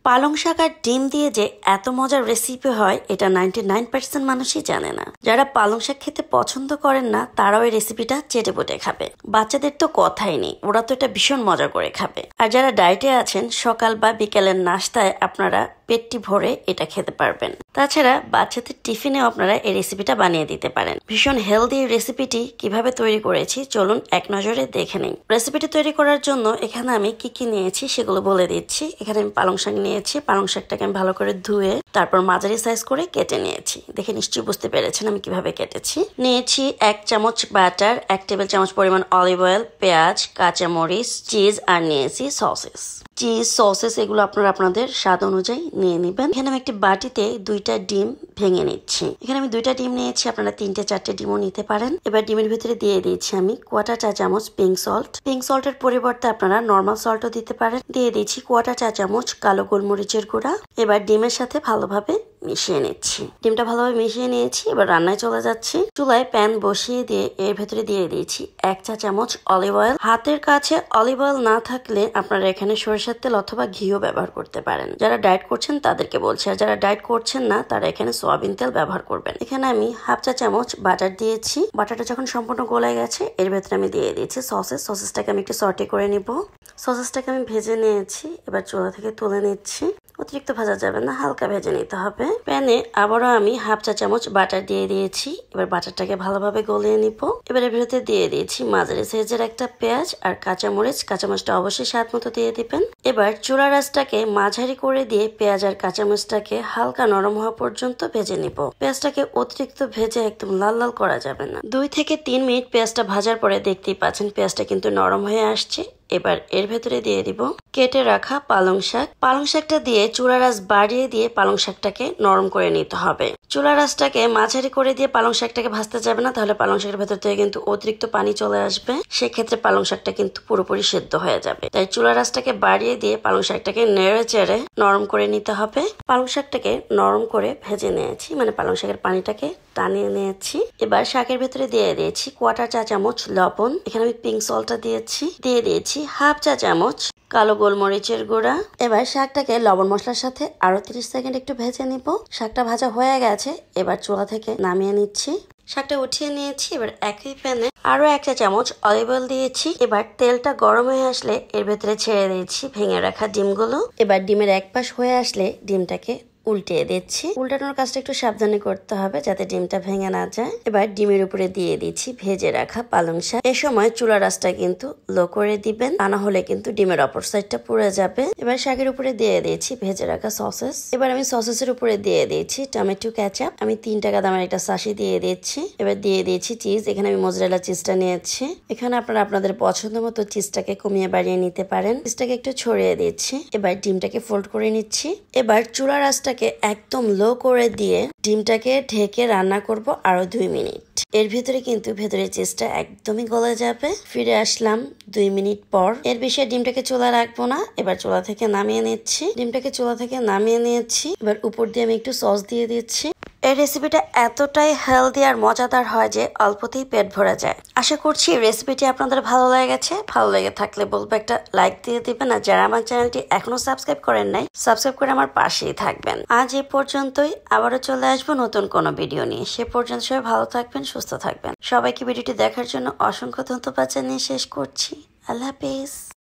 পালং শাক আর ডিম দিয়ে যে এত মজার রেসিপি হয় এটা 99% মানুষই জানে না। যারা পালং শাক খেতে পছন্দ করেন না তারাও এই রেসিপিটা চেটেপুটে খাবে। বাচ্চাদের তো কথাই নেই, ওরা তো এটা ভীষণ মজা করে খাবে। আর যারা ডায়েটে আছেন সকাল বা বিকেলের নাস্তায় আপনারা পেটটি ভরে এটা খেতে পারবেন। তাছাড়া বাচ্চাদের টিফিনেও আপনারা এই রেসিপিটা বানিয়ে দিতে পারেন। ভীষণ হেলদি রেসিপিটি কিভাবে তৈরি করেছি চলুন এক নজরে দেখে নিই। রেসিপিটি তৈরি করার জন্য এখানে আমি কি নিয়েছি সেগুলো বলে দিচ্ছি। এখানে আমি পালং শাক নিয়েছি। পালং শাকটাকে আমি ভালো করে ধুয়ে তারপর মাঝারি সাইজ করে কেটে নিয়েছি। দেখে নিশ্চয়ই বুঝতে পেরেছেন আমি কিভাবে কেটেছি। নিয়েছি 1 চামচ বাটার, 1 টেবিল চামচ পরিমাণ অলিভ অয়েল, পেঁয়াজ, কাঁচামরিচ, চিজ আর নিয়েছি সসেস। চিজ সসেস এগুলো আপনারা আপনাদের স্বাদ অনুযায়ী নিয়ে নেবেন। এখানে আমি একটি বাটিতে 2টা ডিম ভেঙে নিচ্ছি। এখানে আমি 2টা ডিম নিয়েছি, আপনারা 3টে 4টে ডিমও নিতে পারেন। এবার ডিমের ভিতরে দিয়ে দিয়েছি আমি 1/4 চা চামচ পিঙ্ক সল্ট। পিঙ্ক সল্টের পরিবর্তে আপনারা নর্মাল সল্টও দিতে পারেন। দিয়ে দিয়েছি 1/4 চা চামচ কালো গোলমরিচের গুঁড়া। এবার ডিমের সাথে ভালোভাবে মিশিয়ে নিচ্ছি। ডিমটা ভালোভাবে মিশিয়ে নিয়েছি। এবার রান্নায় চলে যাচ্ছি। চুলায় প্যান বসিয়ে দিয়ে এর ভেতরে দিয়ে দিয়েছি 1 চা চামচ অলিভ অয়েল। হাতের কাছে অলিভ অয়েল না থাকলে আপনারা এখানে সরিষার তেল অথবা ঘিও ব্যবহার করতে পারেন। যারা ডায়েট করছেন তাদেরকে বলছি, আর যারা ডায়েট করছেন না তারা এখানে সয়াবিন তেল ব্যবহার করবেন। এখানে আমি 1/2 চা চামচ বাটার দিয়েছি। বাটারটা যখন সম্পূর্ণ গলে গেছে এর ভেতরে আমি দিয়ে দিয়েছি সসেস। সসেসটাকে আমি একটু সটে করে নিব। সসেসটাকে আমি ভেজে নিয়েছি। এবার চুলা থেকে তুলে নিচ্ছি। অতিরিক্ত ভাজা যাবে না, হালকা ভেজে নিতে হবে। প্যানে আবারও আমি 1/2 চা চামচ বাটার দিয়ে দিয়েছি। এবার বাটারটাকে ভালোভাবে গলিয়ে নিব। এবার এর ভেতরে দিয়ে দিয়েছি মাঝারি সাইজের একটা পেঁয়াজ আর কাঁচামরিচ। কাঁচামরিচটা অবশ্যই স্বাদ মতো দিয়ে দিবেন। এবার চুলার আঁচটাকে মাঝারি করে দিয়ে পেঁয়াজ আর কাঁচামরিচটাকে হালকা নরম হওয়া পর্যন্ত ভেজে নিব। পেঁয়াজটাকে অতিরিক্ত ভেজে একদম লাল লাল করা যাবে না। 2 থেকে 3 মিনিট পেঁয়াজটা ভাজার পরে দেখতেই পাচ্ছেন পেঁয়াজটা কিন্তু নরম হয়ে আসছে। এবার এর ভেতরে দিয়ে দিব কেটে রাখা পালং শাক। পালং শাকটা দিয়ে চুলার আঁচ বাড়িয়ে দিয়ে পালং শাকটাকে নরম করে নিতে হবে। চুলার আঁচটাকে মাঝারি করে দিয়ে পালং শাকটাকে ভাজতে যাবে না, তাহলে পালং শাকের ভেতর থেকে কিন্তু অতিরিক্ত পানি চলে আসবে। সেক্ষেত্রে পালং শাকটা কিন্তু পুরোপুরি সেদ্ধ হয়ে যাবে। তাই চুলার আঁচটাকে বাড়িয়ে দিয়ে পালং শাকটাকে নেড়ে চেড়ে নরম করে নিতে হবে। পালং শাকটাকে নরম করে ভেজে নিয়েছি, মানে পালং শাকের পানিটাকে টানিয়ে নিয়েছি। এবার শাকের ভেতরে দিয়ে দিয়েছি 1/4 চা চামচ লবণ। এখানে আমি পিঙ্ক সল্টটা দিয়েছি। দিয়ে দিয়েছি 1/2 চা চামচ কালো গোলমরিচের গুঁড়া। এবার শাকটাকে লবণ মশলার সাথে আরো 30 সেকেন্ড একটু ভেজে নিব। শাকটা ভাজা হয়ে গেছে। এবার চুলা থেকে নামিয়ে নিচ্ছি। শাকটা উঠিয়ে নিয়েছি। এবার একই প্যানে আরো 1 চা চামচ অলিভ অয়েল দিয়েছি। এবার তেলটা গরম হয়ে আসলে এর ভেতরে ছেড়ে দিয়েছি ভেঙে রাখা ডিমগুলো। এবার ডিমের এক পাশ হয়ে আসলে ডিমটাকে উল্টিয়ে দিচ্ছি। উল্টানোর কাজটা একটু সাবধানে করতে হবে যাতে ডিমটা ভেঙে না যায়। এবার ডিমের উপরে দিয়ে দিচ্ছি ভেজে রাখা পালং শাক। এ সময় চুলার আঁচটা কিন্তু লো করে দিবেন, তা না হলে কিন্তু ডিমের অপর সাইডটা পুড়ে যাবে। এবার শাকের উপরে দিয়ে দিয়েছি ভেজে রাখা সসেস। এবার আমি সসেসের উপরে দিয়ে দিয়েছি টমেটো কেচাপ। আমি 3 টাকা দামের একটা সাশি দিয়ে দিচ্ছি। এবার দিয়ে দিয়েছি চিজ। এখানে আমি মোজারেলা চিজটা নিয়েছি। এখানে আপনারা আপনাদের পছন্দ মতো চিজটাকে কমিয়ে বাড়িয়ে নিতে পারেন। চিজটাকে একটু ছড়িয়ে দিচ্ছি। এবার ডিমটাকে ফোল্ড করে নিচ্ছি। এবার চুলার আঁচটা একদম লো করে দিয়ে ডিমটাকে ঢেকে রান্না করব আরো 2 মিনিট। এর ভিতরে কিন্তু ভেতরে চিজটা একদমই গলে যাবে। ফিরে আসলাম 2 মিনিট পর। এর বেশি ডিমটাকে চুলা রাখবো না। এবার চুলা থেকে নামিয়ে নিচ্ছি। ডিমটাকে চুলা থেকে নামিয়ে নিয়েছি। এবার উপর দিয়ে আমি একটু সস দিয়ে দিচ্ছি। এই রেসিপিটা এতটাই হেলদি আর মজাদার হয় যে অল্পতেই পেট ভরে যায়। আশা করছি রেসিপিটি আপনাদের ভালো লেগেছে। ভালো লেগে থাকলে বলবো একটা লাইক দিয়ে দিবেন। আর যারা আমার চ্যানেলটি এখনো সাবস্ক্রাইব করেন নাই, সাবস্ক্রাইব করে আমার পাশেই থাকবেন। আজ এই পর্যন্তই। আবারও চলে আসবো নতুন কোনো ভিডিও নিয়ে। সে পর্যন্ত সবাই ভালো থাকবেন, সুস্থ থাকবেন। সবাইকে ভিডিওটি দেখার জন্য অসংখ্য ধন্যবাদ জানিয়ে শেষ করছি। আল্লাহ হাফেজ।